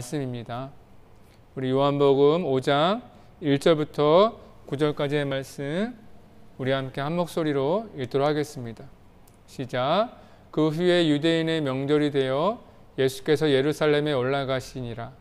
말씀입니다. 우리 요한복음 5장 1절부터 9절까지의 말씀 우리 함께 한 목소리로 읽도록 하겠습니다. 시작. 그 후에 유대인의 명절이 되어 예수께서 예루살렘에 올라가시니라.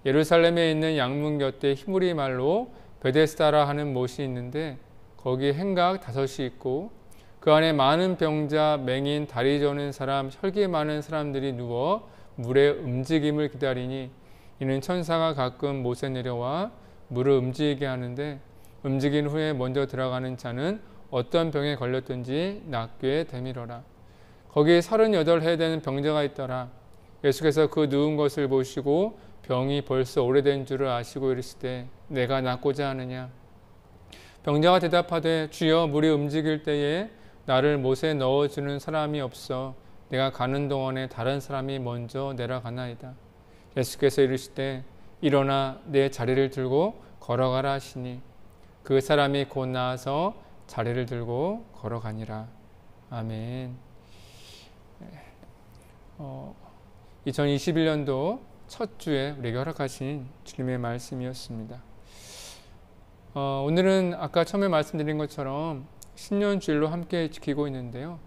예루살렘에 있는 양문 곁에 히브리 말로 베데스다라 하는 못이 있는데 거기 행각 5이 있고 그 안에 많은 병자, 맹인, 다리 저는 사람, 혈기 많은 사람들이 누워 물의 움직임을 기다리니 이는 천사가 가끔 못에 내려와 물을 움직이게 하는데 움직인 후에 먼저 들어가는 자는 어떤 병에 걸렸든지 낫게 되밀어라. 거기 38해 되는 병자가 있더라. 예수께서 그 누운 것을 보시고 병이 벌써 오래된 줄을 아시고 이르시되 내가 낫고자 하느냐. 병자가 대답하되 주여 물이 움직일 때에 나를 못에 넣어주는 사람이 없어 내가 가는 동안에 다른 사람이 먼저 내려가나이다. 예수께서 이르시되 일어나 내 자리를 들고 걸어가라 하시니 그 사람이 곧 나아서 자리를 들고 걸어가니라. 아멘. 2021년도 첫 주에 우리에게 허락하신 주님의 말씀이었습니다. 오늘은 아까 처음에 말씀드린 것처럼 신년주일로 함께 지키고 있는데요.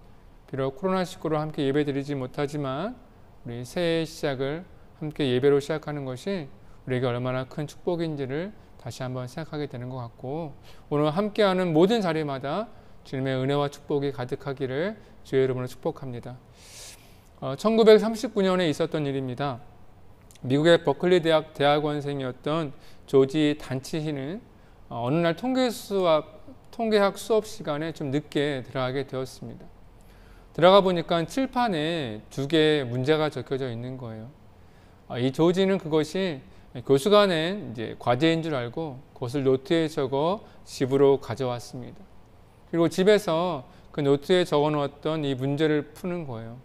비록 코로나19로 함께 예배드리지 못하지만 우리 새해의 시작을 함께 예배로 시작하는 것이 우리에게 얼마나 큰 축복인지를 다시 한번 생각하게 되는 것 같고, 오늘 함께하는 모든 자리마다 주님의 은혜와 축복이 가득하기를 주의 이름으로 축복합니다. 1939년에 있었던 일입니다. 미국의 버클리 대학 대학원생이었던 조지 단치히는 어느 날 통계학 수업 시간에 좀 늦게 들어가게 되었습니다. 들어가 보니까 칠판에 2개의 문제가 적혀져 있는 거예요. 이 조지는 그것이 교수가 낸 이제 과제인 줄 알고 그것을 노트에 적어 집으로 가져왔습니다. 그리고 집에서 그 노트에 적어 놓았던 이 문제를 푸는 거예요.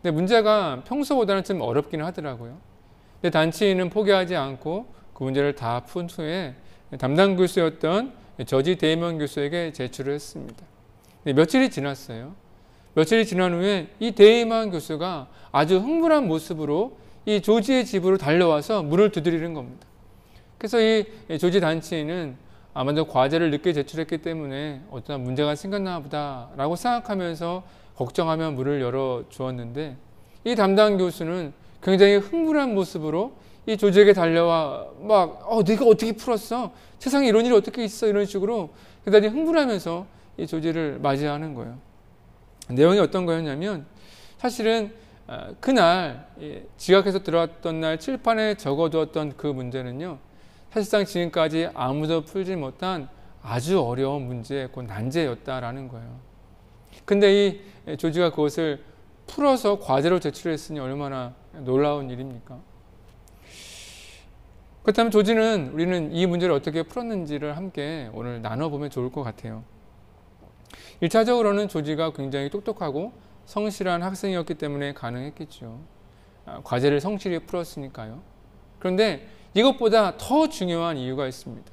근데 문제가 평소보다는 좀 어렵긴 하더라고요. 근데 단치인은 포기하지 않고 그 문제를 다 푼 후에 담당 교수였던 저지 데이먼 교수에게 제출을 했습니다. 근데 며칠이 지났어요. 며칠이 지난 후에 이 데이먼 교수가 아주 흥분한 모습으로 이 조지의 집으로 달려와서 문을 두드리는 겁니다. 그래서 이 조지 단치인은 아마도 과제를 늦게 제출했기 때문에 어떤 문제가 생겼나 보다 라고 생각하면서 걱정하며 문을 열어주었는데, 이 담당 교수는 굉장히 흥분한 모습으로 이 조지에게 달려와 네가 어떻게 풀었어? 세상에 이런 일이 어떻게 있어? 이런 식으로 대단히 흥분하면서 이 조지를 맞이하는 거예요. 내용이 어떤 거였냐면, 사실은 그날 지각해서 들어왔던 날 칠판에 적어두었던 그 문제는요, 사실상 지금까지 아무도 풀지 못한 아주 어려운 문제, 그 난제였다라는 거예요. 근데 이 조지가 그것을 풀어서 과제로 제출했으니 얼마나 놀라운 일입니까? 그렇다면 조지는, 우리는 이 문제를 어떻게 풀었는지를 함께 오늘 나눠보면 좋을 것 같아요. 1차적으로는 조지가 굉장히 똑똑하고 성실한 학생이었기 때문에 가능했겠죠. 과제를 성실히 풀었으니까요. 그런데 이것보다 더 중요한 이유가 있습니다.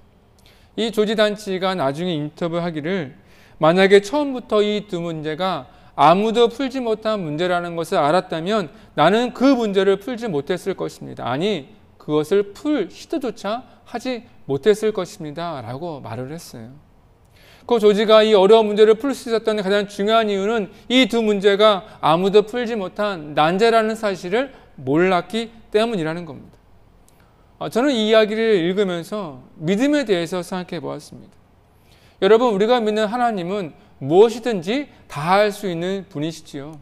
이 조지 단치가 나중에 인터뷰하기를, 만약에 처음부터 이 2 문제가 아무도 풀지 못한 문제라는 것을 알았다면 나는 그 문제를 풀지 못했을 것입니다. 아니, 그것을 풀 시도조차 하지 못했을 것입니다 라고 말을 했어요. 그 조지가 이 어려운 문제를 풀 수 있었던 가장 중요한 이유는 이 2 문제가 아무도 풀지 못한 난제라는 사실을 몰랐기 때문이라는 겁니다. 저는 이 이야기를 읽으면서 믿음에 대해서 생각해 보았습니다. 여러분, 우리가 믿는 하나님은 무엇이든지 다 할 수 있는 분이시지요.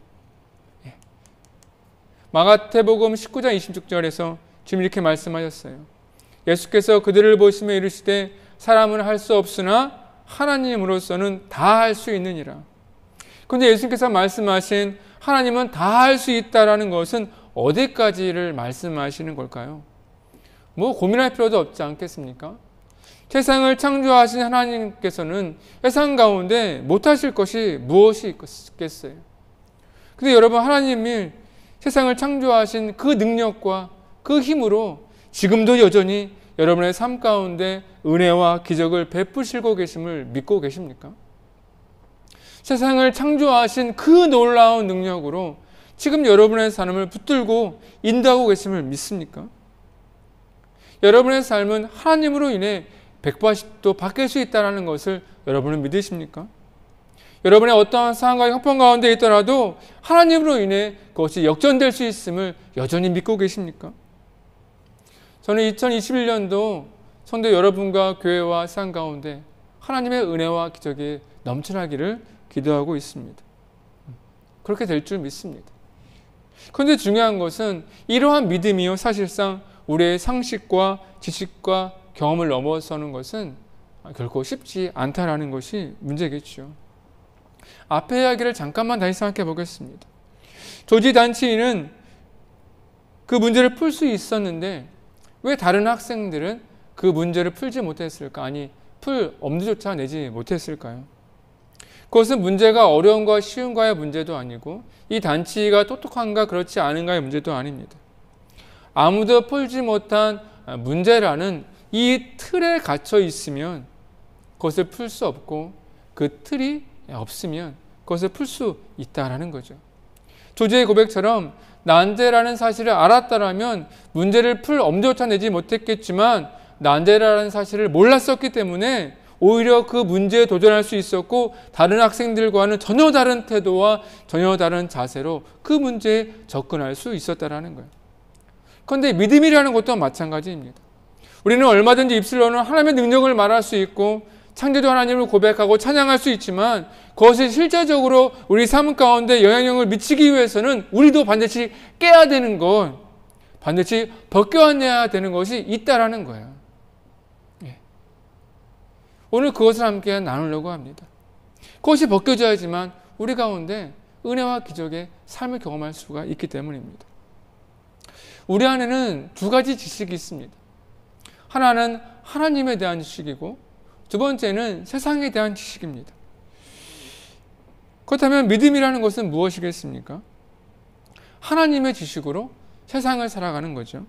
마가복음 19장 26절에서 지금 이렇게 말씀하셨어요. 예수께서 그들을 보시며 이르시되 사람은 할 수 없으나 하나님으로서는 다 할 수 있느니라. 그런데 예수님께서 말씀하신 하나님은 다 할 수 있다라는 것은 어디까지를 말씀하시는 걸까요? 고민할 필요도 없지 않겠습니까? 세상을 창조하신 하나님께서는 세상 가운데 못하실 것이 무엇이 있겠어요? 근데 여러분, 하나님이 세상을 창조하신 그 능력과 그 힘으로 지금도 여전히 여러분의 삶 가운데 은혜와 기적을 베푸시고 계심을 믿고 계십니까? 세상을 창조하신 그 놀라운 능력으로 지금 여러분의 삶을 붙들고 인도하고 계심을 믿습니까? 여러분의 삶은 하나님으로 인해 180도 바뀔 수 있다는 것을 여러분은 믿으십니까? 여러분의 어떠한 상황과 형편 가운데 있더라도 하나님으로 인해 그것이 역전될 수 있음을 여전히 믿고 계십니까? 저는 2021년도 성도 여러분과 교회와 세상 가운데 하나님의 은혜와 기적이 넘쳐나기를 기도하고 있습니다. 그렇게 될 줄 믿습니다. 그런데 중요한 것은 이러한 믿음이요, 사실상 우리의 상식과 지식과 경험을 넘어서는 것은 결코 쉽지 않다라는 것이 문제겠죠. 앞의 이야기를 잠깐만 다시 생각해 보겠습니다. 조지 단치인은 그 문제를 풀 수 있었는데 왜 다른 학생들은 그 문제를 풀지 못했을까? 아니, 풀 엄두조차 내지 못했을까요? 그것은 문제가 어려운과 쉬운가의 문제도 아니고 이 단치가 똑똑한가 그렇지 않은가의 문제도 아닙니다. 아무도 풀지 못한 문제라는 이 틀에 갇혀 있으면 그것을 풀 수 없고 그 틀이 없으면 그것을 풀 수 있다라는 거죠. 조지의 고백처럼 난제라는 사실을 알았다라면 문제를 풀 엄두조차 내지 못했겠지만 난제라는 사실을 몰랐었기 때문에 오히려 그 문제에 도전할 수 있었고 다른 학생들과는 전혀 다른 태도와 전혀 다른 자세로 그 문제에 접근할 수 있었다라는 거예요. 그런데 믿음이라는 것도 마찬가지입니다. 우리는 얼마든지 입술로는 하나님의 능력을 말할 수 있고 창조주 하나님을 고백하고 찬양할 수 있지만 그것이 실제적으로 우리 삶 가운데 영향력을 미치기 위해서는 우리도 반드시 깨야 되는 것, 반드시 벗겨내야 되는 것이 있다라는 거예요. 오늘 그것을 함께 나누려고 합니다. 그것이 벗겨져야지만 우리 가운데 은혜와 기적의 삶을 경험할 수가 있기 때문입니다. 우리 안에는 두 가지 지식이 있습니다. 하나는 하나님에 대한 지식이고 두 번째는 세상에 대한 지식입니다. 그렇다면 믿음이라는 것은 무엇이겠습니까? 하나님의 지식으로 세상을 살아가는 거죠.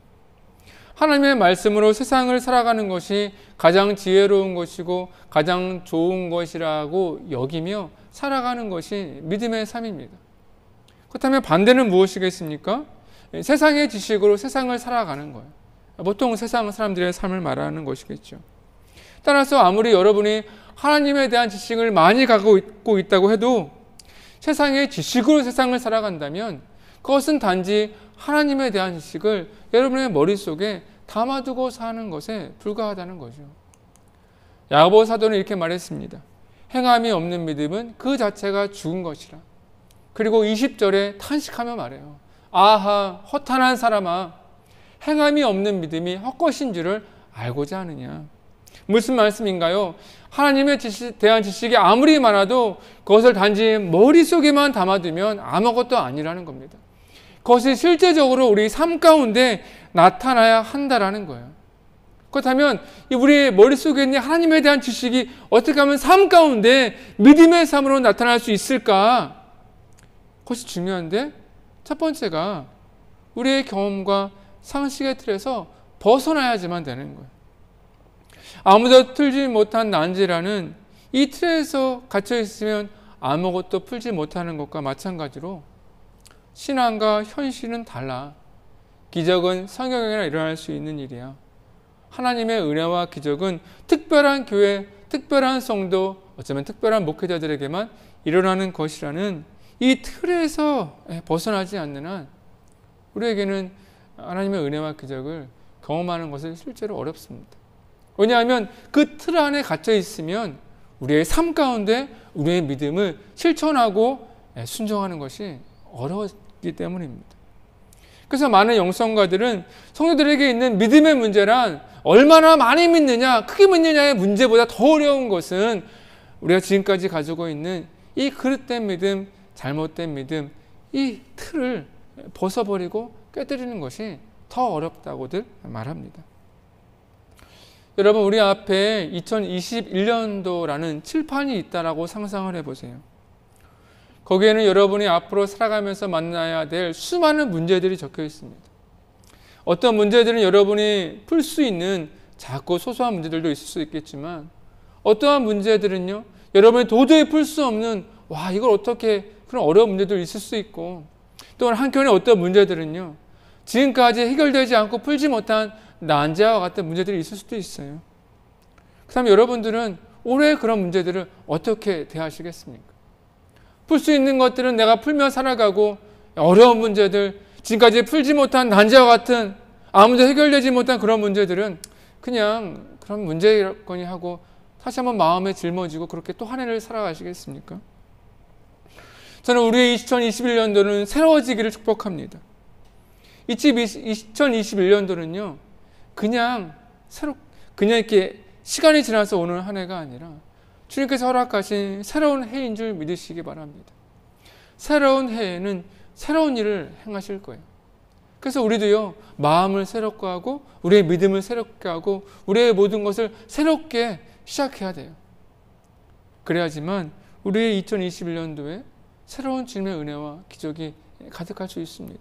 하나님의 말씀으로 세상을 살아가는 것이 가장 지혜로운 것이고 가장 좋은 것이라고 여기며 살아가는 것이 믿음의 삶입니다. 그렇다면 반대는 무엇이겠습니까? 세상의 지식으로 세상을 살아가는 거예요. 보통 세상 사람들의 삶을 말하는 것이겠죠. 따라서 아무리 여러분이 하나님에 대한 지식을 많이 갖고 있다고 해도 세상의 지식으로 세상을 살아간다면 그것은 단지 하나님에 대한 지식을 여러분의 머릿속에 담아두고 사는 것에 불과하다는 거죠. 야고보 사도는 이렇게 말했습니다. 행함이 없는 믿음은 그 자체가 죽은 것이라. 그리고 20절에 탄식하며 말해요. 아하, 허탄한 사람아, 행함이 없는 믿음이 헛것인 줄을 알고자 하느냐. 무슨 말씀인가요? 하나님에 대한 지식이 아무리 많아도 그것을 단지 머릿속에만 담아두면 아무것도 아니라는 겁니다. 그것이 실제적으로 우리 삶 가운데 나타나야 한다라는 거예요. 그렇다면 우리 머릿속에 있는 하나님에 대한 지식이 어떻게 하면 삶 가운데 믿음의 삶으로 나타날 수 있을까? 그것이 중요한데 첫 번째가 우리의 경험과 상식의 틀에서 벗어나야지만 되는 거예요. 아무도 풀지 못한 난제라는 이 틀에서 갇혀 있으면 아무것도 풀지 못하는 것과 마찬가지로 신앙과 현실은 달라. 기적은 성경에나 일어날 수 있는 일이야. 하나님의 은혜와 기적은 특별한 교회, 특별한 성도, 어쩌면 특별한 목회자들에게만 일어나는 것이라는 이 틀에서 벗어나지 않는 한 우리에게는 하나님의 은혜와 기적을 경험하는 것은 실제로 어렵습니다. 왜냐하면 그 틀 안에 갇혀 있으면 우리의 삶 가운데 우리의 믿음을 실천하고 순종하는 것이 어려웠기 때문입니다. 그래서 많은 영성가들은 성도들에게 있는 믿음의 문제란 얼마나 많이 믿느냐, 크게 믿느냐의 문제보다 더 어려운 것은 우리가 지금까지 가지고 있는 이 그릇된 믿음, 잘못된 믿음, 이 틀을 벗어버리고 깨뜨리는 것이 더 어렵다고들 말합니다. 여러분, 우리 앞에 2021년도라는 칠판이 있다라고 상상을 해보세요. 거기에는 여러분이 앞으로 살아가면서 만나야 될 수많은 문제들이 적혀 있습니다. 어떤 문제들은 여러분이 풀 수 있는 작고 소소한 문제들도 있을 수 있겠지만 어떠한 문제들은요, 여러분이 도저히 풀 수 없는 이걸 어떻게 그런 어려운 문제들이 있을 수 있고, 또한 한편에 어떤 문제들은요, 지금까지 해결되지 않고 풀지 못한 난제와 같은 문제들이 있을 수도 있어요. 그렇다면 여러분들은 올해 그런 문제들을 어떻게 대하시겠습니까? 풀 수 있는 것들은 내가 풀며 살아가고, 어려운 문제들, 지금까지 풀지 못한 난제와 같은 아무도 해결되지 못한 그런 문제들은 그냥 그런 문제거니 하고 다시 한번 마음에 짊어지고 그렇게 또 한 해를 살아가시겠습니까? 저는 우리의 2021년도는 새로워지기를 축복합니다. 2021년도는요, 그냥 이렇게 시간이 지나서 오는 한 해가 아니라 주님께서 허락하신 새로운 해인 줄 믿으시기 바랍니다. 새로운 해에는 새로운 일을 행하실 거예요. 그래서 우리도요, 마음을 새롭게 하고 우리의 믿음을 새롭게 하고 우리의 모든 것을 새롭게 시작해야 돼요. 그래야지만 우리의 2021년도에 새로운 주님의 은혜와 기적이 가득할 수 있습니다.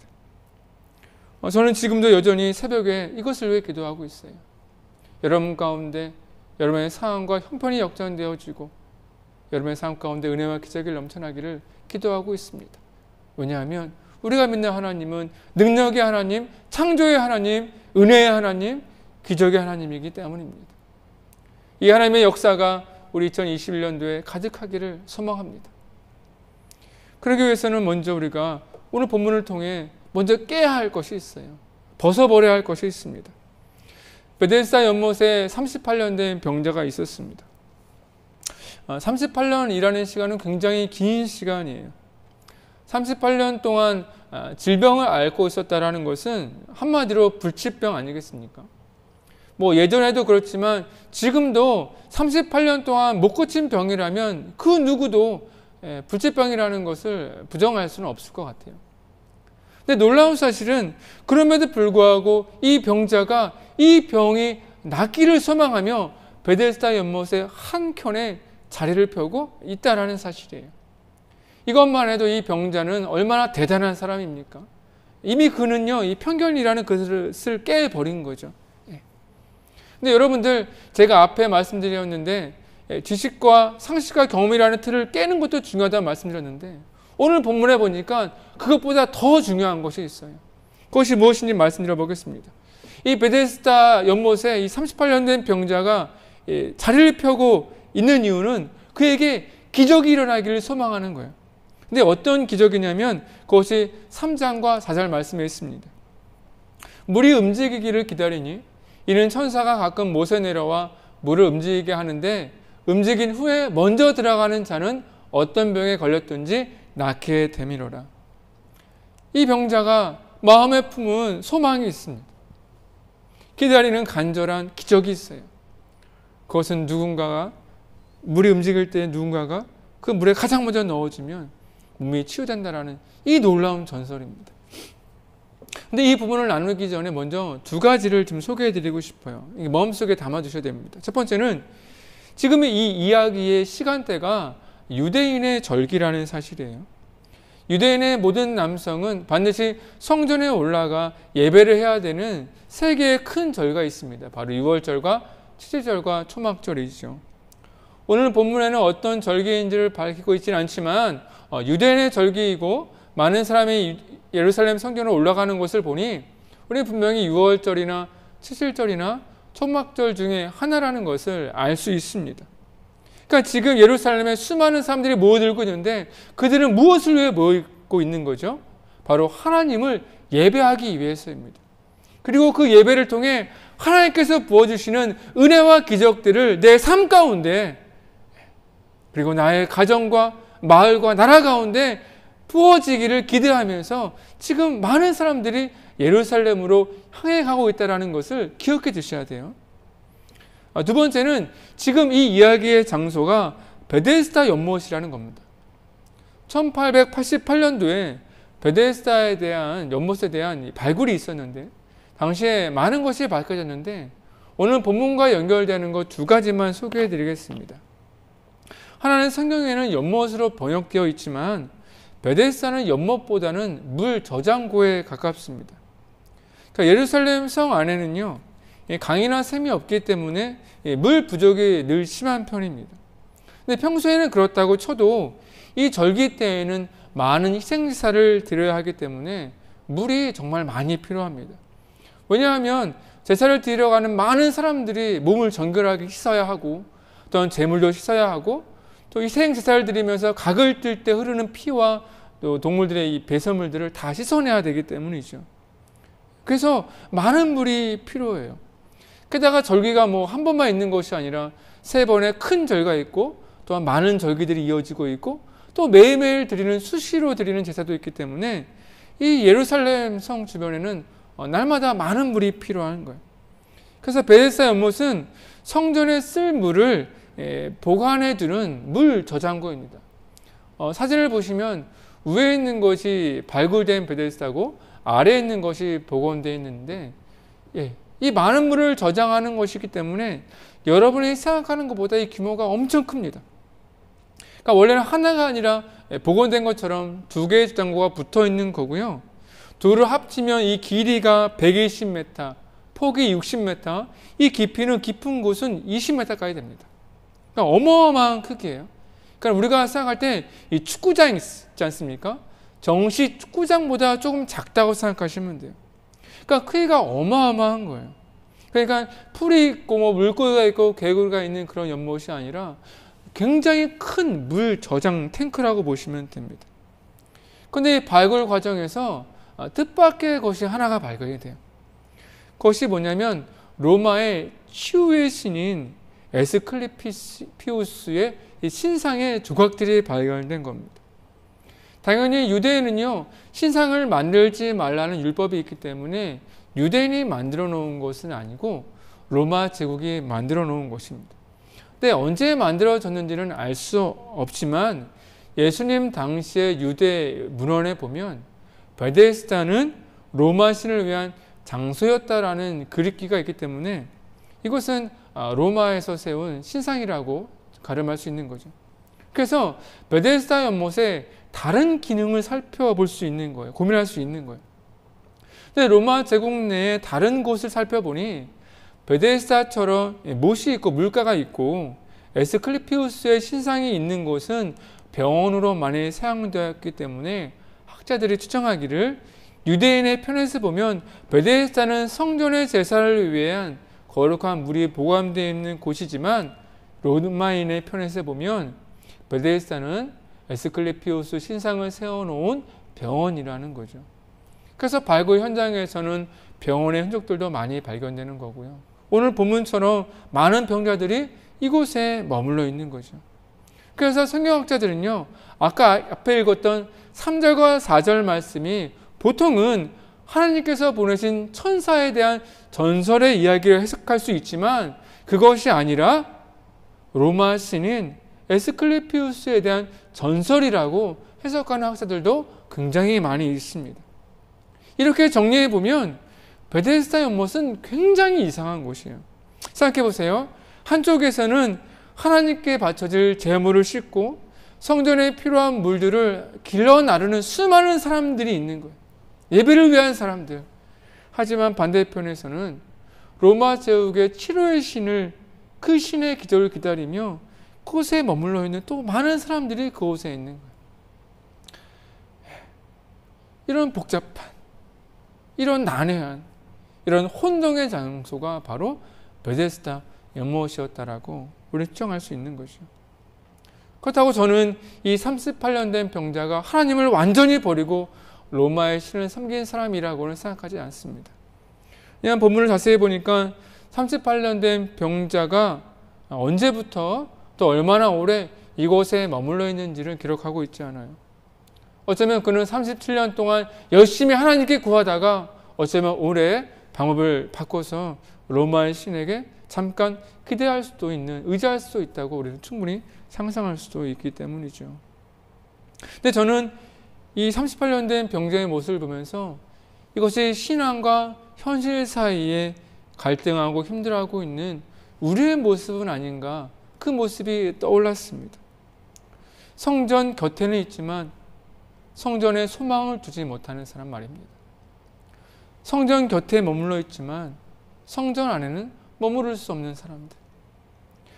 저는 지금도 여전히 새벽에 이것을 위해 기도하고 있어요. 여러분 가운데 여러분의 상황과 형편이 역전되어지고 여러분의 삶 가운데 은혜와 기적이 넘쳐나기를 기도하고 있습니다. 왜냐하면 우리가 믿는 하나님은 능력의 하나님, 창조의 하나님, 은혜의 하나님, 기적의 하나님이기 때문입니다. 이 하나님의 역사가 우리 2021년도에 가득하기를 소망합니다. 그러기 위해서는 먼저 우리가 오늘 본문을 통해 먼저 깨야 할 것이 있어요. 벗어버려야 할 것이 있습니다. 베데스다 연못에 38년 된 병자가 있었습니다. 38년이라는 시간은 굉장히 긴 시간이에요. 38년 동안 질병을 앓고 있었다는 것은 한마디로 불치병 아니겠습니까? 뭐 예전에도 그렇지만 지금도 38년 동안 못 고친 병이라면 그 누구도 불치병이라는 것을 부정할 수는 없을 것 같아요. 근데 놀라운 사실은 그럼에도 불구하고 이 병자가 이 병이 낫기를 소망하며 베데스다 연못의 한켠에 자리를 펴고 있다라는 사실이에요. 이것만 해도 이 병자는 얼마나 대단한 사람입니까? 이미 그는요, 이 편견이라는 것을 깨버린 거죠. 근데 여러분들, 제가 앞에 말씀드렸는데 지식과 상식과 경험이라는 틀을 깨는 것도 중요하다고 말씀드렸는데 오늘 본문에 보니까 그것보다 더 중요한 것이 있어요. 그것이 무엇인지 말씀드려 보겠습니다. 이 베데스다 연못에 이 38년 된 병자가 자리를 펴고 있는 이유는 그에게 기적이 일어나기를 소망하는 거예요. 근데 어떤 기적이냐면 그것이 3장과 4절 말씀에 있습니다. 물이 움직이기를 기다리니 이는 천사가 가끔 못에 내려와 물을 움직이게 하는데 움직인 후에 먼저 들어가는 자는 어떤 병에 걸렸든지 낫게 되미로라. 이 병자가 마음에 품은 소망이 있습니다. 기다리는 간절한 기적이 있어요. 그것은 누군가가 물이 움직일 때 누군가가 그 물에 가장 먼저 넣어주면 몸이 치유된다라는 이 놀라운 전설입니다. 근데 이 부분을 나누기 전에 먼저 두 가지를 좀 소개해드리고 싶어요. 마음속에 담아두셔야 됩니다. 첫 번째는 지금 이 이야기의 시간대가 유대인의 절기라는 사실이에요. 유대인의 모든 남성은 반드시 성전에 올라가 예배를 해야 되는 세 개의 큰 절가 있습니다. 바로 유월절과七절과 초막절이죠. 오늘 본문에는 어떤 절기인지를 밝히고 있지는 않지만 유대인의 절기이고 많은 사람이 예루살렘 성전으로 올라가는 것을 보니 우리 분명히 유월절이나七절이나 초막절 중에 하나라는 것을 알 수 있습니다. 그러니까 지금 예루살렘에 수많은 사람들이 모여들고 있는데 그들은 무엇을 위해 모이고 있는 거죠? 바로 하나님을 예배하기 위해서입니다. 그리고 그 예배를 통해 하나님께서 부어주시는 은혜와 기적들을 내 삶 가운데 그리고 나의 가정과 마을과 나라 가운데 부어지기를 기대하면서 지금 많은 사람들이 예루살렘으로 향해 가고 있다는 것을 기억해 두셔야 돼요. 두 번째는 지금 이 이야기의 장소가 베데스다 연못이라는 겁니다. 1888년도에 베데스다에 대한 연못에 대한 발굴이 있었는데 당시에 많은 것이 밝혀졌는데 오늘 본문과 연결되는 것 두 가지만 소개해 드리겠습니다. 하나는 성경에는 연못으로 번역되어 있지만 베데스다는 연못보다는 물 저장고에 가깝습니다. 그러니까 예루살렘 성 안에는요 강이나 샘이 없기 때문에 물 부족이 늘 심한 편입니다. 근데 평소에는 그렇다고 쳐도 이 절기 때에는 많은 희생제사를 드려야 하기 때문에 물이 정말 많이 필요합니다. 왜냐하면 제사를 드리러 가는 많은 사람들이 몸을 정결하게 씻어야 하고 또한 제물도 씻어야 하고 또 희생 제사를 드리면서 각을 뜰 때 흐르는 피와 또 동물들의 이 배설물들을 다 씻어내야 되기 때문이죠. 그래서 많은 물이 필요해요. 게다가 절기가 뭐 한 번만 있는 것이 아니라 3번의 큰 절기가 있고 또한 많은 절기들이 이어지고 있고 또 매일매일 드리는 수시로 드리는 제사도 있기 때문에 이 예루살렘 성 주변에는 날마다 많은 물이 필요한 거예요. 그래서 베데스다 연못은 성전에 쓸 물을 보관해 두는 물 저장고입니다. 사진을 보시면 위에 있는 것이 발굴된 베데스다고 아래에 있는 것이 복원되어 있는데 이 많은 물을 저장하는 것이기 때문에 여러분이 생각하는 것보다 이 규모가 엄청 큽니다. 그러니까 원래는 하나가 아니라 복원된 것처럼 2개의 저장고가 붙어 있는 거고요. 둘을 합치면 이 길이가 120m, 폭이 60m, 이 깊이는 깊은 곳은 20m까지 됩니다. 그러니까 어마어마한 크기예요. 그러니까 우리가 생각할 때 이 축구장 있지 않습니까? 정식 축구장보다 조금 작다고 생각하시면 돼요. 그러니까 크기가 어마어마한 거예요. 그러니까 풀이 있고 뭐 물고기가 있고 개구리가 있는 그런 연못이 아니라 굉장히 큰 물 저장 탱크라고 보시면 됩니다. 그런데 이 발굴 과정에서 뜻밖의 것이 하나가 발견이 돼요. 그것이 뭐냐면 로마의 치유의 신인 에스클리피우스의 이 신상의 조각들이 발견된 겁니다. 당연히 유대인은요, 신상을 만들지 말라는 율법이 있기 때문에 유대인이 만들어 놓은 것은 아니고 로마 제국이 만들어 놓은 것입니다. 근데 언제 만들어졌는지는 알 수 없지만 예수님 당시의 유대 문헌에 보면 베데스다는 로마 신을 위한 장소였다라는 그리기가 있기 때문에 이것은 로마에서 세운 신상이라고 가름할 수 있는 거죠. 그래서 베데스다 연못의 다른 기능을 살펴볼 수 있는 거예요. 고민할 수 있는 거예요. 근데 로마 제국 내의 다른 곳을 살펴보니 베데스다처럼 못이 있고 물가가 있고 에스클리피우스의 신상이 있는 곳은 병원으로 많이 사용되었기 때문에 학자들이 추정하기를 유대인의 편에서 보면 베데스다는 성전의 제사를 위한 거룩한 물이 보관되어 있는 곳이지만 로마인의 편에서 보면 베데스다는 에스클리피우스 신상을 세워놓은 병원이라는 거죠. 그래서 발굴 현장에서는 병원의 흔적들도 많이 발견되는 거고요. 오늘 본문처럼 많은 병자들이 이곳에 머물러 있는 거죠. 그래서 성경학자들은요, 아까 앞에 읽었던 3절과 4절 말씀이 보통은 하나님께서 보내신 천사에 대한 전설의 이야기를 해석할 수 있지만 그것이 아니라 로마 신인 에스클리피우스에 대한 전설이라고 해석하는 학자들도 굉장히 많이 있습니다. 이렇게 정리해 보면 베데스다 연못은 굉장히 이상한 곳이에요. 생각해 보세요. 한쪽에서는 하나님께 바쳐질 제물을 싣고 성전에 필요한 물들을 길러 나르는 수많은 사람들이 있는 거예요. 예배를 위한 사람들. 하지만 반대편에서는 로마 제국의 치료의 신을 그 신의 기적을 기다리며 그곳에 머물러 있는 또 많은 사람들이 그곳에 있는 거예요. 이런 복잡한, 이런 난해한, 이런 혼동의 장소가 바로 베데스다 연못이었다라고 우리 추정할 수 있는 것이죠. 그렇다고 저는 이 38년 된 병자가 하나님을 완전히 버리고 로마의 신을 섬긴 사람이라고는 생각하지 않습니다. 그냥 본문을 자세히 보니까 38년 된 병자가 언제부터 또 얼마나 오래 이곳에 머물러 있는지를 기록하고 있지 않아요. 어쩌면 그는 37년 동안 열심히 하나님께 구하다가 어쩌면 올해 방법을 바꿔서 로마의 신에게 잠깐 기대할 수도 있는, 의지할 수도 있다고 우리는 충분히 상상할 수도 있기 때문이죠. 근데 저는 이 38년 된 병자의 모습을 보면서 이것이 신앙과 현실 사이에 갈등하고 힘들어하고 있는 우리의 모습은 아닌가, 그 모습이 떠올랐습니다. 성전 곁에는 있지만 성전에 소망을 두지 못하는 사람 말입니다. 성전 곁에 머물러 있지만 성전 안에는 머무를 수 없는 사람들.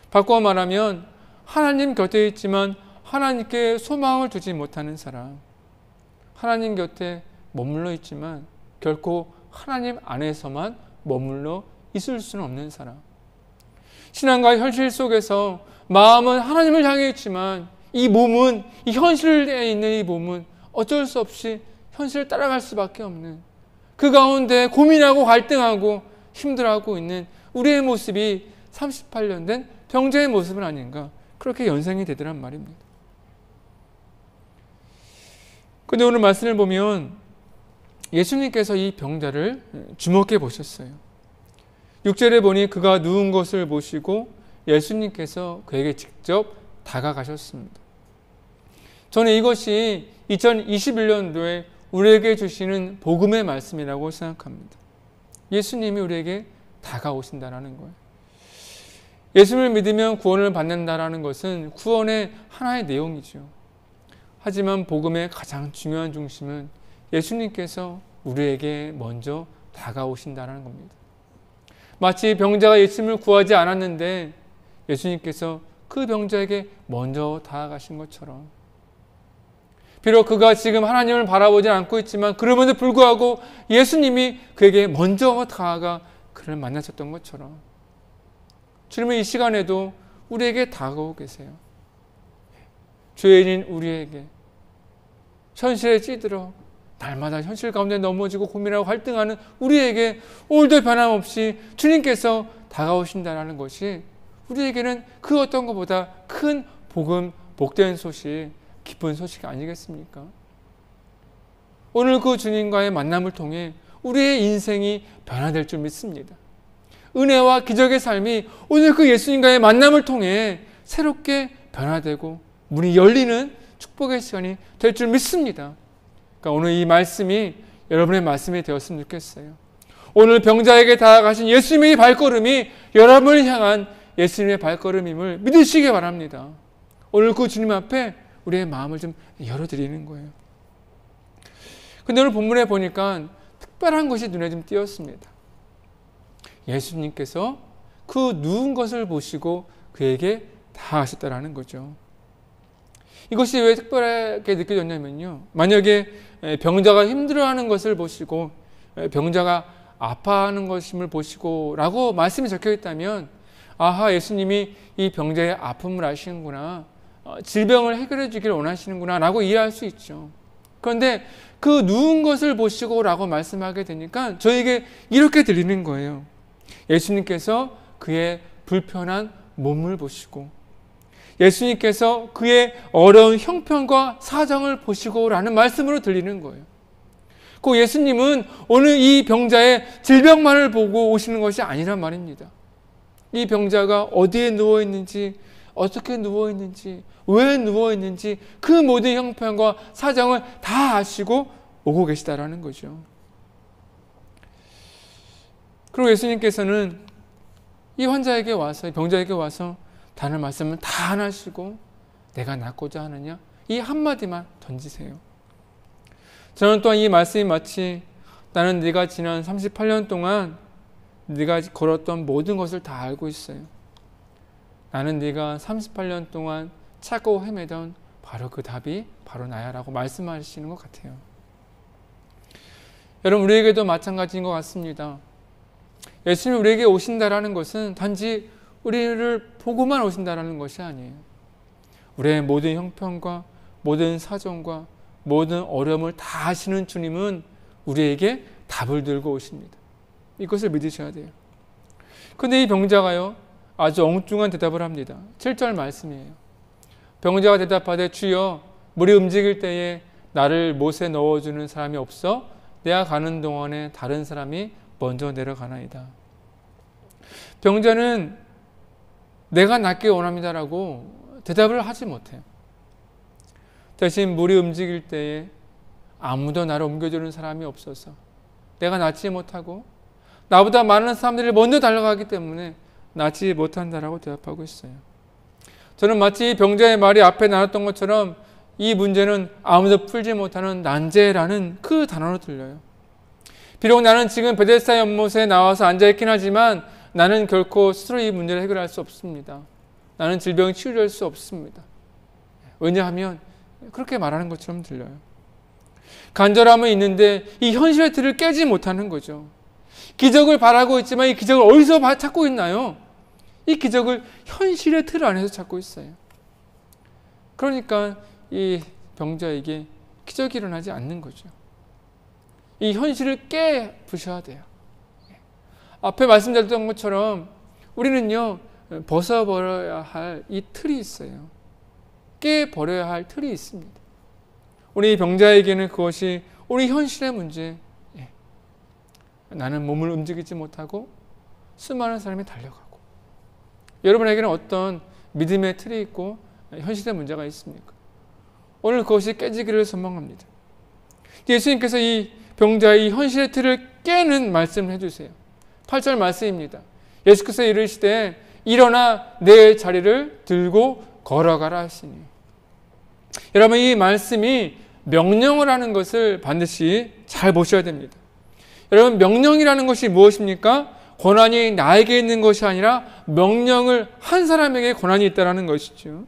바꿔 말하면 하나님 곁에 있지만 하나님께 소망을 두지 못하는 사람. 하나님 곁에 머물러 있지만 결코 하나님 안에서만 머물러 있을 수는 없는 사람. 신앙과 현실 속에서 마음은 하나님을 향해 있지만 이 몸은, 이 현실에 있는 이 몸은 어쩔 수 없이 현실을 따라갈 수밖에 없는, 그 가운데 고민하고 갈등하고 힘들어하고 있는 우리의 모습이 38년 된 병자의 모습은 아닌가, 그렇게 연상이 되더란 말입니다. 근데 오늘 말씀을 보면 예수님께서 이 병자를 주목해 보셨어요. 6절에 보니 그가 누운 것을 보시고 예수님께서 그에게 직접 다가가셨습니다. 저는 이것이 2021년도에 우리에게 주시는 복음의 말씀이라고 생각합니다. 예수님이 우리에게 다가오신다라는 거예요. 예수님을 믿으면 구원을 받는다라는 것은 구원의 하나의 내용이죠. 하지만 복음의 가장 중요한 중심은 예수님께서 우리에게 먼저 다가오신다는 겁니다. 마치 병자가 예수님을 구하지 않았는데 예수님께서 그 병자에게 먼저 다가가신 것처럼, 비록 그가 지금 하나님을 바라보지 않고 있지만 그럼에도 불구하고 예수님이 그에게 먼저 다가가 그를 만나셨던 것처럼 주님은 이 시간에도 우리에게 다가오고 계세요. 죄인인 우리에게, 현실에 찌들어 날마다 현실 가운데 넘어지고 고민하고 갈등하는 우리에게 오늘도 변함없이 주님께서 다가오신다는 것이 우리에게는 그 어떤 것보다 큰 복음, 복된 소식, 기쁜 소식 아니겠습니까? 오늘 그 주님과의 만남을 통해 우리의 인생이 변화될 줄 믿습니다. 은혜와 기적의 삶이 오늘 그 예수님과의 만남을 통해 새롭게 변화되고 문이 열리는 축복의 시간이 될 줄 믿습니다. 그러니까 오늘 이 말씀이 여러분의 말씀이 되었으면 좋겠어요. 오늘 병자에게 다가가신 예수님의 발걸음이 여러분을 향한 예수님의 발걸음임을 믿으시기 바랍니다. 오늘 그 주님 앞에 우리의 마음을 좀 열어드리는 거예요. 근데 오늘 본문에 보니까 특별한 것이 눈에 좀 띄었습니다. 예수님께서 그 누운 것을 보시고 그에게 다가가셨다라는 거죠. 이것이 왜 특별하게 느껴졌냐면요, 만약에 병자가 힘들어하는 것을 보시고 병자가 아파하는 것임을 보시고 라고 말씀이 적혀 있다면, 아하, 예수님이 이 병자의 아픔을 아시는구나, 질병을 해결해 주기를 원하시는구나 라고 이해할 수 있죠. 그런데 그 누운 것을 보시고 라고 말씀하게 되니까 저에게 이렇게 들리는 거예요. 예수님께서 그의 불편한 몸을 보시고, 예수님께서 그의 어려운 형편과 사정을 보시고 라는 말씀으로 들리는 거예요. 그 예수님은 오늘 이 병자의 질병만을 보고 오시는 것이 아니란 말입니다. 이 병자가 어디에 누워있는지, 어떻게 누워있는지, 왜 누워있는지 그 모든 형편과 사정을 다 아시고 오고 계시다라는 거죠. 그리고 예수님께서는 이 환자에게 와서, 이 병자에게 와서 단을 말씀을 다 안 하시고 내가 낫고자 하느냐, 이 한마디만 던지세요. 저는 또한 이 말씀이 마치 나는 네가 지난 38년 동안 네가 걸었던 모든 것을 다 알고 있어요. 나는 네가 38년 동안 찾고 헤매던 바로 그 답이 바로 나야 라고 말씀하시는 것 같아요. 여러분, 우리에게도 마찬가지인 것 같습니다. 예수님이 우리에게 오신다라는 것은 단지 우리를 보고만 오신다라는 것이 아니에요. 우리의 모든 형편과 모든 사정과 모든 어려움을 다 아시는 주님은 우리에게 답을 들고 오십니다. 이것을 믿으셔야 돼요. 그런데 이 병자가요, 아주 엉뚱한 대답을 합니다. 7절 말씀이에요. 병자가 대답하되 주여, 물이 움직일 때에 나를 못에 넣어주는 사람이 없어 내가 가는 동안에 다른 사람이 먼저 내려가나이다. 병자는 내가 낫길 원합니다라고 대답을 하지 못해요. 대신 물이 움직일 때에 아무도 나를 옮겨주는 사람이 없어서 내가 낫지 못하고 나보다 많은 사람들이 먼저 달려가기 때문에 낫지 못한다라고 대답하고 있어요. 저는 마치 병자의 말이 앞에 나눴던 것처럼 이 문제는 아무도 풀지 못하는 난제라는 그 단어로 들려요. 비록 나는 지금 베데스다 연못에 나와서 앉아있긴 하지만 나는 결코 스스로 이 문제를 해결할 수 없습니다. 나는 질병이 치유될 수 없습니다. 왜냐하면 그렇게 말하는 것처럼 들려요. 간절함은 있는데 이 현실의 틀을 깨지 못하는 거죠. 기적을 바라고 있지만 이 기적을 어디서 찾고 있나요? 이 기적을 현실의 틀 안에서 찾고 있어요. 그러니까 이 병자에게 기적이 일어나지 않는 거죠. 이 현실을 깨부셔야 돼요. 앞에 말씀드렸던 것처럼 우리는요, 벗어버려야 할 이 틀이 있어요. 깨버려야 할 틀이 있습니다. 우리 병자에게는 그것이 우리 현실의 문제. 나는 몸을 움직이지 못하고 수많은 사람이 달려가고, 여러분에게는 어떤 믿음의 틀이 있고 현실의 문제가 있습니까? 오늘 그것이 깨지기를 소망합니다. 예수님께서 이 병자의 이 현실의 틀을 깨는 말씀을 해주세요. 8절 말씀입니다. 예수께서 이르시되 일어나 내 자리를 들고 걸어가라 하시니. 여러분, 이 말씀이 명령을 하는 것을 반드시 잘 보셔야 됩니다. 여러분, 명령이라는 것이 무엇입니까? 권한이 나에게 있는 것이 아니라 명령을 한 사람에게 권한이 있다는 것이죠.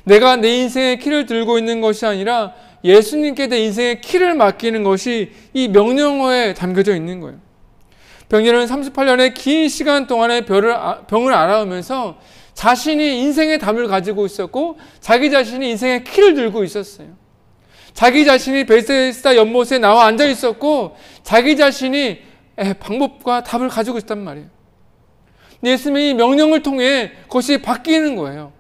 내가 내 인생의 키를 들고 있는 것이 아니라 예수님께 내 인생의 키를 맡기는 것이 이 명령어에 담겨져 있는 거예요. 병자는 38년의 긴 시간 동안의 병을 알아오면서 자신이 인생의 답을 가지고 있었고 자기 자신이 인생의 키를 들고 있었어요. 자기 자신이 베세스다 연못에 나와 앉아 있었고 자기 자신이 방법과 답을 가지고 있단 말이에요. 예수님이 이 명령을 통해 그것이 바뀌는 거예요.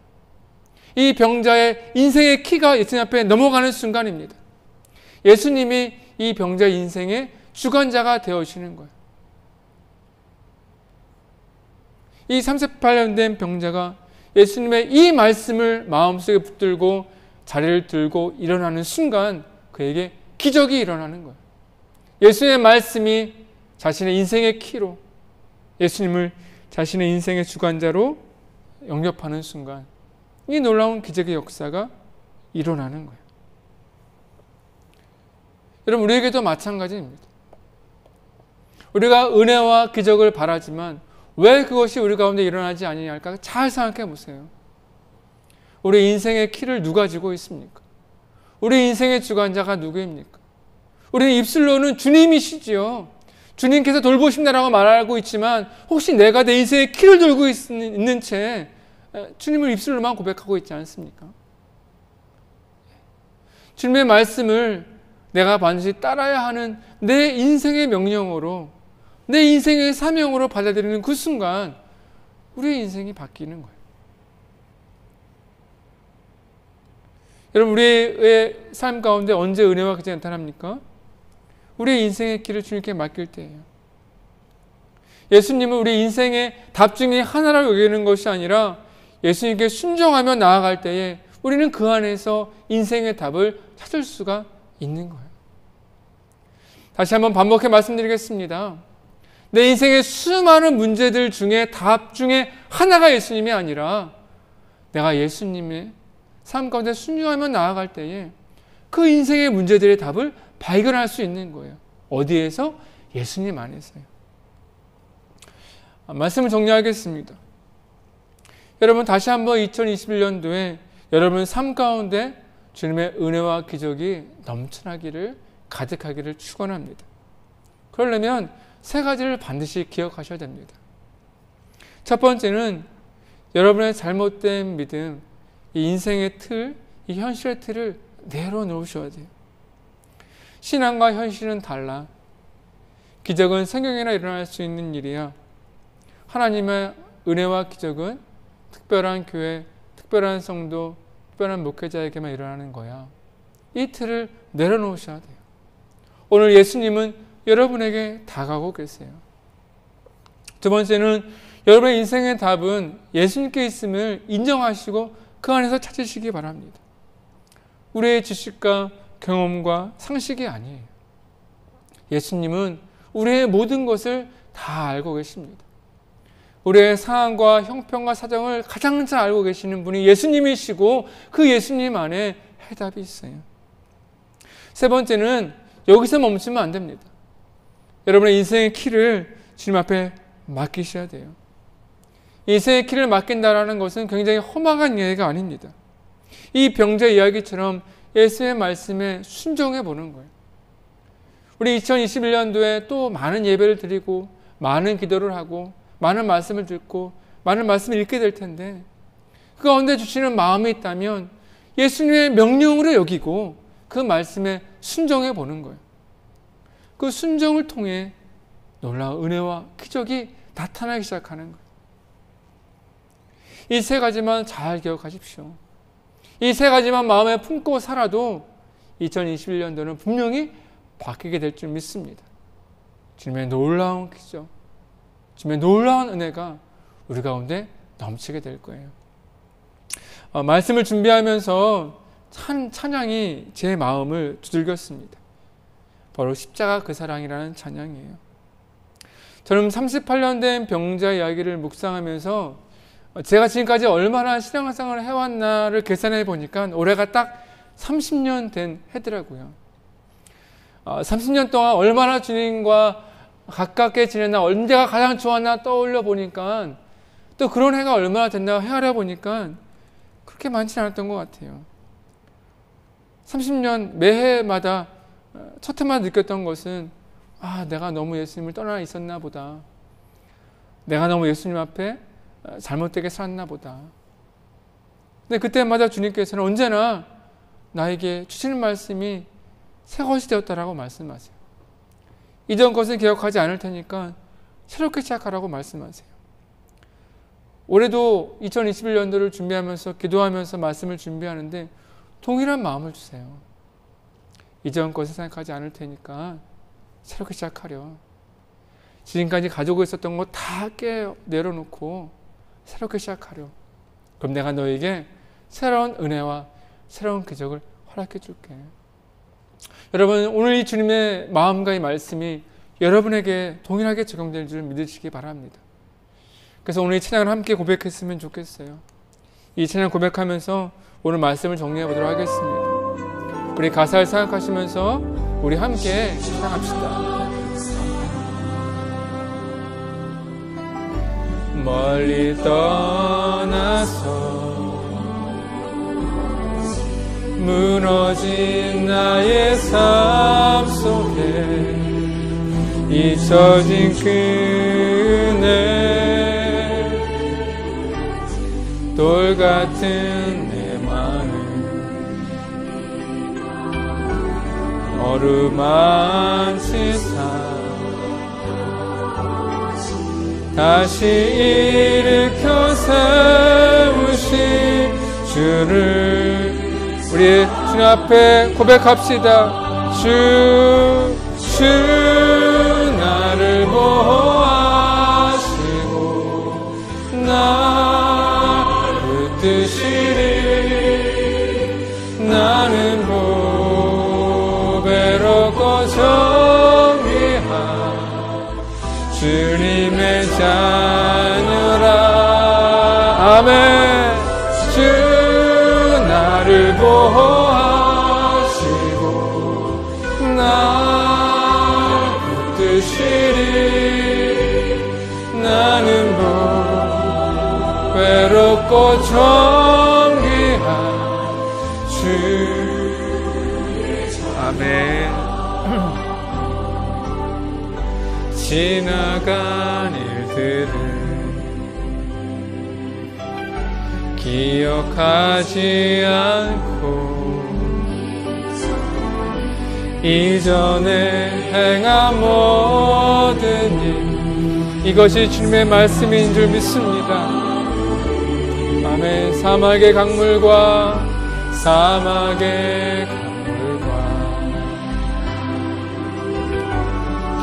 이 병자의 인생의 키가 예수님 앞에 넘어가는 순간입니다. 예수님이 이 병자의 인생의 주관자가 되어주시는 거예요. 이 38년 된 병자가 예수님의 이 말씀을 마음속에 붙들고 자리를 들고 일어나는 순간 그에게 기적이 일어나는 거예요. 예수님의 말씀이 자신의 인생의 키로, 예수님을 자신의 인생의 주관자로 영접하는 순간 이 놀라운 기적의 역사가 일어나는 거예요. 여러분, 우리에게도 마찬가지입니다. 우리가 은혜와 기적을 바라지만 왜 그것이 우리 가운데 일어나지 않느냐 할까? 잘 생각해 보세요. 우리 인생의 키를 누가 쥐고 있습니까? 우리 인생의 주관자가 누구입니까? 우리는 입술로는 주님이시지요. 주님께서 돌보신다라고 말하고 있지만 혹시 내가 내 인생의 키를 들고 있는 채 주님을 입술로만 고백하고 있지 않습니까? 주님의 말씀을 내가 반드시 따라야 하는 내 인생의 명령으로, 내 인생의 사명으로 받아들이는 그 순간 우리의 인생이 바뀌는 거예요. 여러분, 우리의 삶 가운데 언제 은혜와 기적이 나타납니까? 우리의 인생의 길을 주님께 맡길 때예요. 예수님은 우리 인생의 답 중에 하나라고 여기는 것이 아니라 예수님께 순종하며 나아갈 때에 우리는 그 안에서 인생의 답을 찾을 수가 있는 거예요. 다시 한번 반복해 말씀드리겠습니다. 내 인생의 수많은 문제들 중에 답 중에 하나가 예수님이 아니라 내가 예수님의 삶 가운데 순종하며 나아갈 때에 그 인생의 문제들의 답을 발견할 수 있는 거예요. 어디에서? 예수님 안에서요. 말씀을 정리하겠습니다. 여러분, 다시 한번 2021년도에 여러분 삶 가운데 주님의 은혜와 기적이 넘쳐나기를, 가득하기를 축원합니다. 그러려면 세 가지를 반드시 기억하셔야 됩니다. 첫 번째는 여러분의 잘못된 믿음, 이 인생의 틀, 이 현실의 틀을 내려놓으셔야 돼요. 신앙과 현실은 달라. 기적은 성경에나 일어날 수 있는 일이야. 하나님의 은혜와 기적은 특별한 교회, 특별한 성도, 특별한 목회자에게만 일어나는 거야. 이 틀을 내려놓으셔야 돼요. 오늘 예수님은 여러분에게 다가오고 계세요. 두 번째는 여러분의 인생의 답은 예수님께 있음을 인정하시고 그 안에서 찾으시기 바랍니다. 우리의 지식과 경험과 상식이 아니에요. 예수님은 우리의 모든 것을 다 알고 계십니다. 우리의 상황과 형편과 사정을 가장 잘 알고 계시는 분이 예수님이시고 그 예수님 안에 해답이 있어요. 세 번째는 여기서 멈추면 안 됩니다. 여러분의 인생의 키를 주님 앞에 맡기셔야 돼요. 인생의 키를 맡긴다라는 것은 굉장히 험악한 이야기가 아닙니다. 이 병자 이야기처럼 예수의 말씀에 순종해 보는 거예요. 우리 2021년도에 또 많은 예배를 드리고 많은 기도를 하고 많은 말씀을 듣고 많은 말씀을 읽게 될 텐데 그 가운데 주시는 마음이 있다면 예수님의 명령으로 여기고 그 말씀에 순종해 보는 거예요. 그 순종을 통해 놀라운 은혜와 기적이 나타나기 시작하는 거예요. 이 세 가지만 잘 기억하십시오. 이 세 가지만 마음에 품고 살아도 2021년도는 분명히 바뀌게 될 줄 믿습니다. 주님의 놀라운 기적, 주님의 놀라운 은혜가 우리 가운데 넘치게 될 거예요. 말씀을 준비하면서 찬양이 제 마음을 두들겼습니다. 바로 십자가 그 사랑이라는 찬양이에요. 저는 38년 된 병자 이야기를 묵상하면서 제가 지금까지 얼마나 신앙생활을 해왔나를 계산해 보니까 올해가 딱 30년 된 해더라고요. 30년 동안 얼마나 주님과 가깝게 지냈나, 언제가 가장 좋았나 떠올려 보니까 또 그런 해가 얼마나 됐나 헤아려 보니까 그렇게 많지 않았던 것 같아요. 30년 매해마다 첫 해마다 느꼈던 것은 내가 너무 예수님을 떠나 있었나 보다. 내가 너무 예수님 앞에 잘못되게 살았나 보다. 근데 그때마다 주님께서는 언제나 나에게 주시는 말씀이 새 것이 되었다라고 말씀하세요. 이전 것은 기억하지 않을 테니까 새롭게 시작하라고 말씀하세요. 올해도 2021년도를 준비하면서 기도하면서 말씀을 준비하는데 동일한 마음을 주세요. 이전 것을 생각하지 않을 테니까 새롭게 시작하려. 지금까지 가지고 있었던 거 다 내려놓고 새롭게 시작하려. 그럼 내가 너에게 새로운 은혜와 새로운 기적을 허락해 줄게. 여러분, 오늘 이 주님의 마음과 이 말씀이 여러분에게 동일하게 적용될 줄 믿으시기 바랍니다. 그래서 오늘 이 찬양을 함께 고백했으면 좋겠어요. 이 찬양 고백하면서 오늘 말씀을 정리해 보도록 하겠습니다. 우리 가사를 생각하시면서 우리 함께 찬양합시다. 멀리 떠나서 무너진 나의 삶 속에 잊혀진 그네 돌 같은 내 마음 어루만치사 다시 일으켜 세우신 주를 우리 주님 앞에 고백합시다. 주 나를 보호하시고 나를 붙드시리 나는 보배롭고 정의한 주님의 자녀라. 아멘. 주 나를 보호하시고 날 붙드시리 나는 보배롭고 정귀한 주의 아멘. 지나간 일들은 기억하지 않고 이전에 행한 모든 일 이것이 주님의 말씀인 줄 믿습니다. 아멘. 사막의 강물과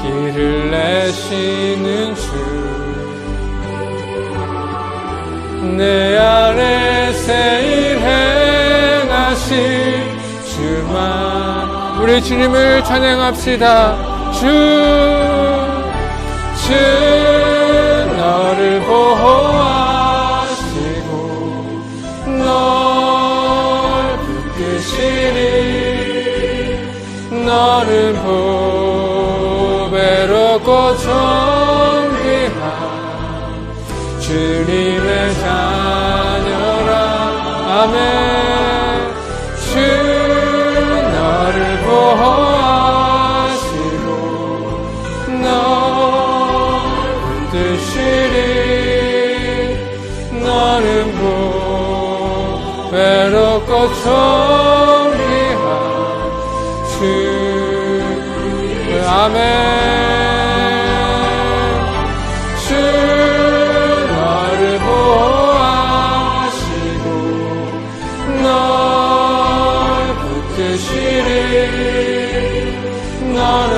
길을 내시는 주 내 안에 새 일 행하실 주만 우리 주님을 찬양합시다. 주 너를 보호하시고 널 붙드시리 너를 보배롭고 정귀한 주님의 자녀라. 아멘. 주 너를 보호하시고 외롭고 존귀한 주. 아멘. 주 너를 보호하시고 널 붙드시리. 너는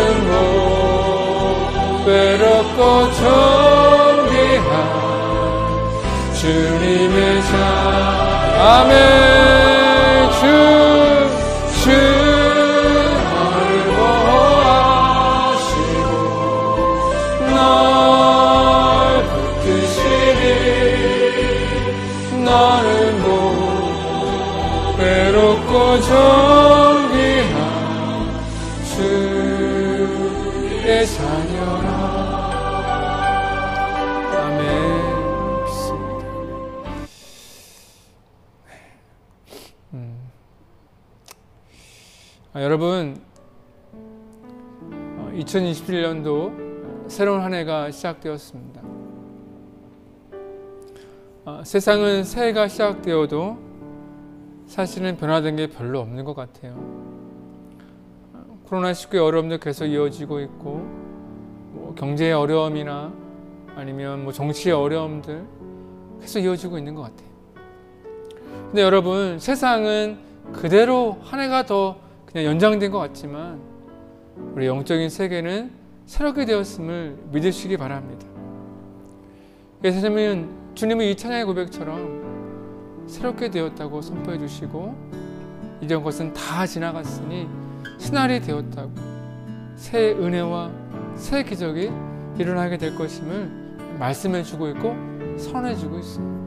외롭고 존귀한 주님의 자. 아멘. 주 너를 보호하시고 널 붙드시리. 너는 외롭고 존귀한 주의 자녀라. 아멘. 여러분, 2021년도 새로운 한 해가 시작되었습니다. 세상은 새해가 시작되어도 사실은 변화된 게 별로 없는 것 같아요. 코로나19의 어려움도 계속 이어지고 있고, 경제의 어려움이나 아니면 정치의 어려움들 계속 이어지고 있는 것 같아요. 근데 여러분, 세상은 그대로 한 해가 더 그냥 연장된 것 같지만 우리 영적인 세계는 새롭게 되었음을 믿으시기 바랍니다. 예수님은 주님의 이 찬양의 고백처럼 새롭게 되었다고 선포해 주시고, 이전 것은 다 지나갔으니 신날이 되었다고, 새 은혜와 새 기적이 일어나게 될 것임을 말씀해 주고 있고 선해 주고 있습니다.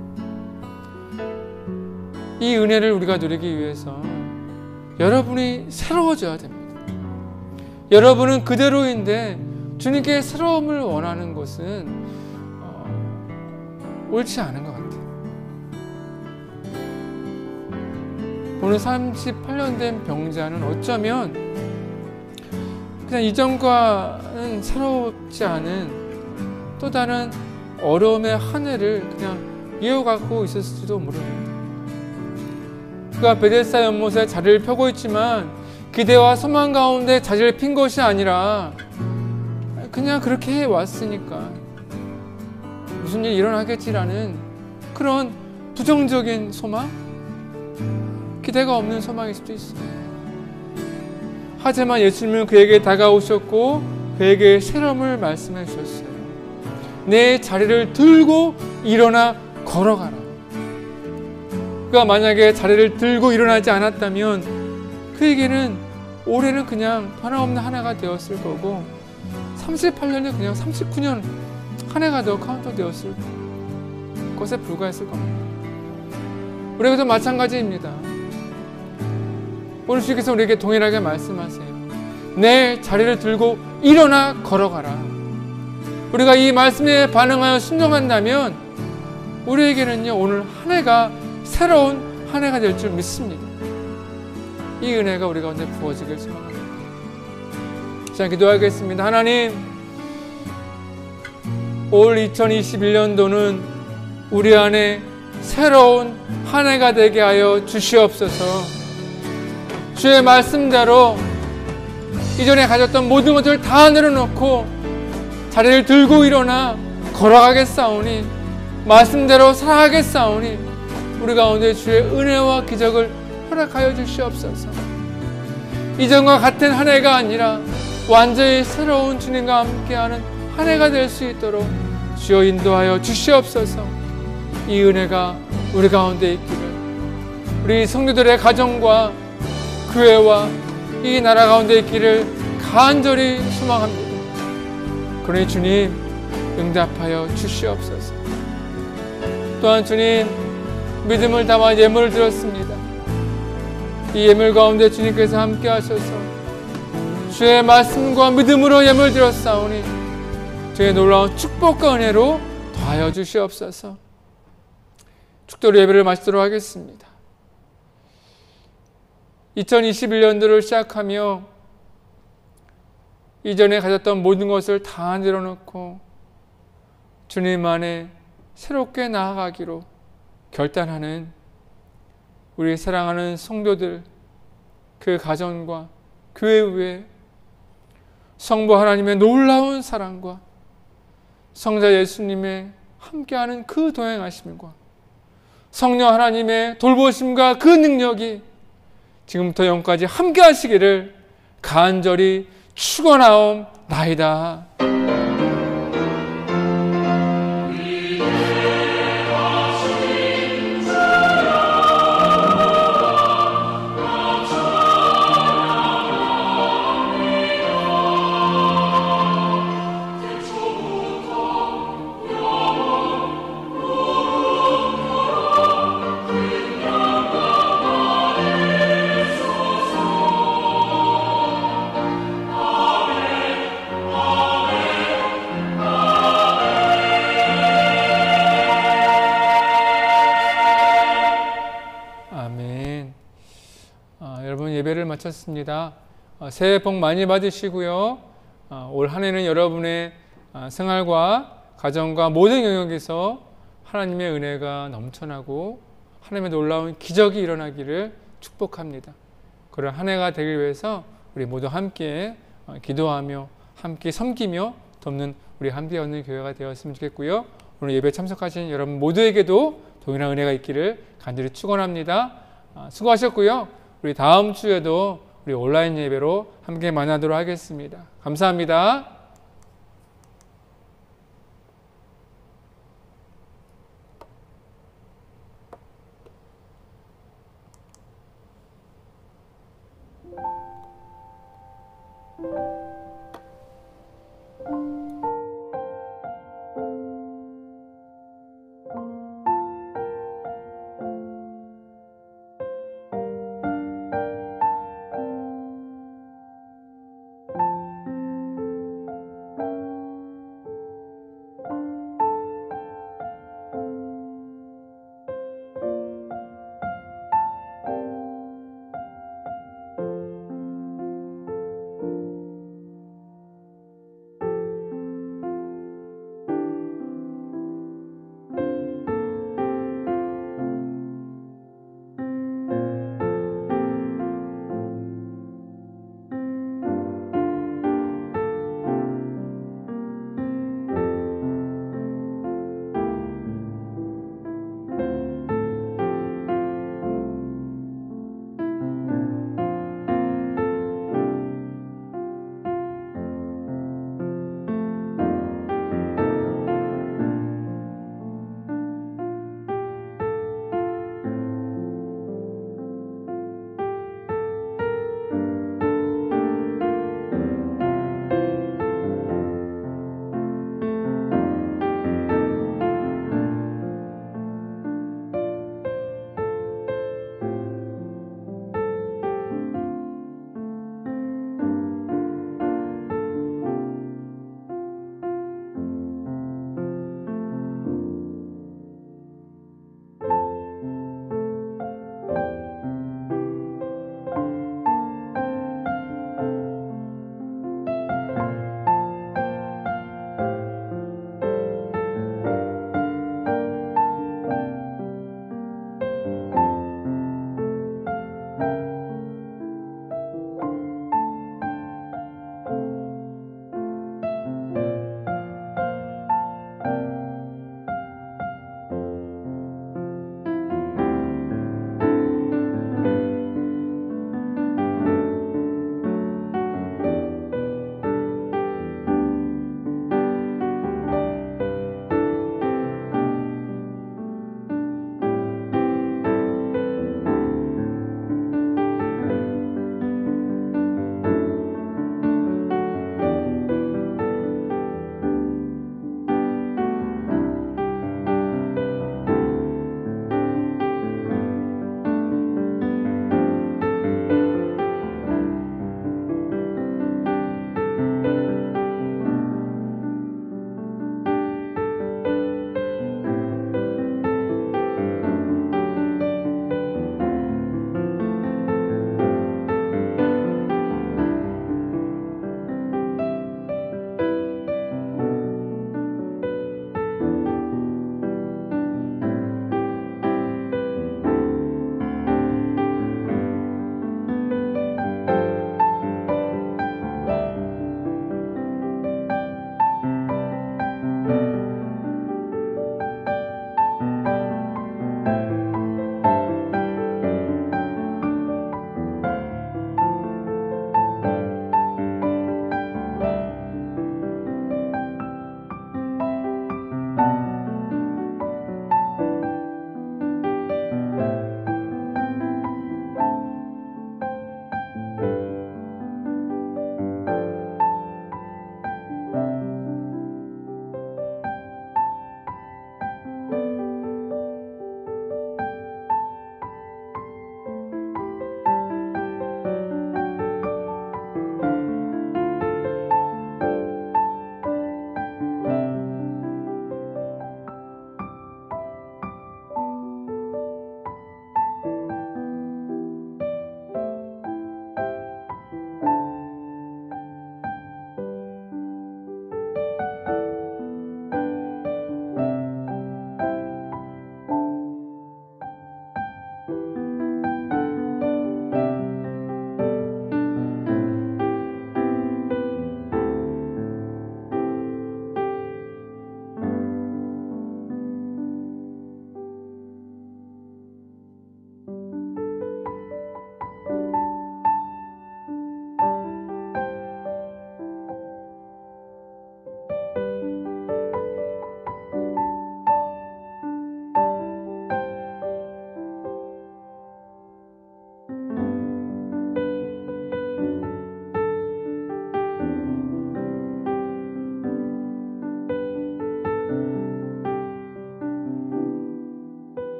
이 은혜를 우리가 누리기 위해서 여러분이 새로워져야 됩니다. 여러분은 그대로인데 주님께 새로움을 원하는 것은 옳지 않은 것 같아요. 오늘 38년 된 병자는 어쩌면 그냥 이전과는 새롭지 않은 또 다른 어려움의 한 해를 그냥 이어가고 있었을지도 모릅니다. 그가 베데스다 연못에 자리를 펴고 있지만 기대와 소망 가운데 자리를 핀 것이 아니라 그냥 그렇게 해왔으니까 무슨 일이 일어나겠지라는 그런 부정적인 소망, 기대가 없는 소망일 수도 있어요. 하지만 예수님은 그에게 다가오셨고 그에게 새로움을 말씀해 주셨어요. 내 자리를 들고 일어나 걸어가라. 그가 만약에 자리를 들고 일어나지 않았다면 그에게는 올해는 그냥 변함없는 한 해가 되었을 거고 38년이 그냥 39년 한 해가 더 카운터 되었을 것에 불과했을 겁니다. 우리에게도 마찬가지입니다. 오늘 주께서 우리에게 동일하게 말씀하세요. 내 자리를 들고 일어나 걸어가라. 우리가 이 말씀에 반응하여 순종한다면 우리에게는요 오늘 한 해가 새로운 한 해가 될 줄 믿습니다. 이 은혜가 우리 가운데 부어지길 소망합니다. 자, 기도하겠습니다. 하나님, 올 2021년도는 우리 안에 새로운 한 해가 되게 하여 주시옵소서. 주의 말씀대로 이전에 가졌던 모든 것을 다 내려놓고 자리를 들고 일어나 걸어가겠사오니, 말씀대로 살아가겠사오니 우리 가운데 주의 은혜와 기적을 허락하여 주시옵소서. 이전과 같은 한 해가 아니라 완전히 새로운 주님과 함께하는 한 해가 될 수 있도록 주여 인도하여 주시옵소서. 이 은혜가 우리 가운데 있기를, 우리 성도들의 가정과 교회와 이 나라 가운데 있기를 간절히 소망합니다. 그러니 주님 응답하여 주시옵소서. 또한 주님, 믿음을 담아 예물을 드렸습니다. 이 예물 가운데 주님께서 함께 하셔서 주의 말씀과 믿음으로 예물 드렸사오니 주의 놀라운 축복과 은혜로 더하여 주시옵소서. 축도로 예배를 마치도록 하겠습니다. 2021년도를 시작하며 이전에 가졌던 모든 것을 다 내려놓고 주님 안에 새롭게 나아가기로 결단하는 우리 사랑하는 성도들, 그 가정과 교회 위에 성부 하나님의 놀라운 사랑과 성자 예수님의 함께하는 그 동행하심과 성령 하나님의 돌보심과 그 능력이 지금부터 영까지 함께 하시기를 간절히 축원하옵나이다. 여러분 예배를 마쳤습니다. 새해 복 많이 받으시고요. 올 한 해는 여러분의 생활과 가정과 모든 영역에서 하나님의 은혜가 넘쳐나고 하나님의 놀라운 기적이 일어나기를 축복합니다. 그런 한 해가 되기 위해서 우리 모두 함께 기도하며 함께 섬기며 돕는 우리 함께 얻는 교회가 되었으면 좋겠고요. 오늘 예배 참석하신 여러분 모두에게도 동일한 은혜가 있기를 간절히 축원합니다. 수고하셨고요. 우리 다음 주에도 우리 온라인 예배로 함께 만나도록 하겠습니다. 감사합니다.